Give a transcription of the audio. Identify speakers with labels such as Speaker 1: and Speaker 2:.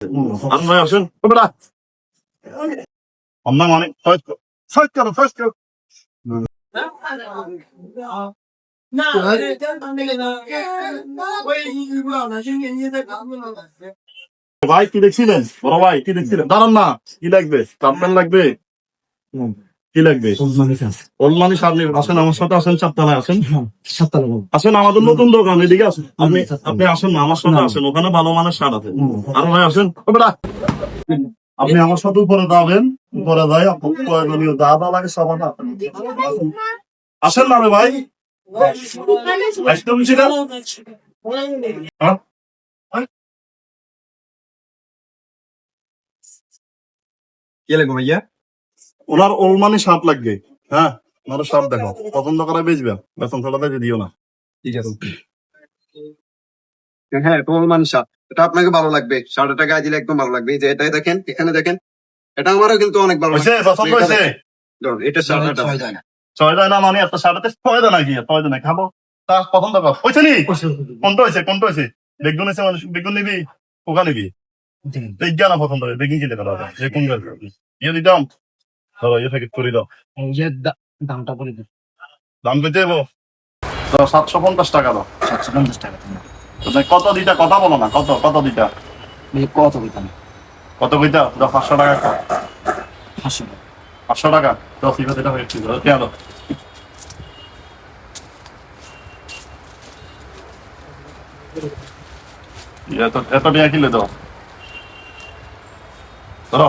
Speaker 1: আর ভাই আসেন বেটা আমরা মানে ফাইট করো ভাই কি দেখছিলেন বড় ভাই কি দেখছিলেন দাঁড়ান না কি লাগবে চাপমেন লাগবে কি লাগবে ওলমানি সামনে আসেন আমার সাথে আসেন চাপতলায় আসেন আসেন আমাদের নতুন দোকান এদিকে আসেন আপনি আসেন না আমার সাথে আসেন ওখানে ভালো মানের সার আছে আর ভাই আসেন বেটা আপনি আমার সাথে উপরে যাবেন উপরে যাই প্রয়োজনীয় যা লাগে সব আসেন না রে ভাই একদম ছিল
Speaker 2: কি লাগবে ভাইয়া?
Speaker 1: ওনার ওলমানি সাপ লাগবে হ্যাঁ ওনার সাপ দেখো পছন্দ করে বেচবে বেতন ছাড়াতে দিও না
Speaker 2: ঠিক আছে। হ্যাঁ, তোমার মানসা এটা আপনাকে ভালো লাগবে, 1,500 টাকা দিলে একদম ভালো লাগবে। এই যে এটাই দেখেন, এখানে দেখেন, এটা আমারও কিন্তু অনেক ভালো
Speaker 1: হয়েছে
Speaker 2: লাগবে।
Speaker 1: পছন্দ হয়েছে
Speaker 2: এটা 1,500 টাকা।
Speaker 1: ছয় দেয় না মানে একটা সাড়ে ছয় দেয় নাকি ছয় দেয় না খাবো তা পছন্দ কর হয়েছে নি কোনটা হয়েছে বেগুন হয়েছে মানুষ বেগুন নিবি পোকা নিবি বিজ্ঞান পছন্দ হবে বেগুন কিনে করা যে কোন ইয়ে দিতাম ধরো ইয়ে থেকে করে দাও
Speaker 3: দামটা বলে দিন।
Speaker 1: দাম পেতে যাবো 750 টাকা দাও
Speaker 3: 750 টাকা।
Speaker 1: কত দিটা কথা বলো না কত দিটা
Speaker 3: কত কইতাম?
Speaker 1: কত কইতা 500 টাকা
Speaker 3: 500
Speaker 1: টাকা 10 টাকা হয়েছে কেন এত টাকা কিলো দাও ধরো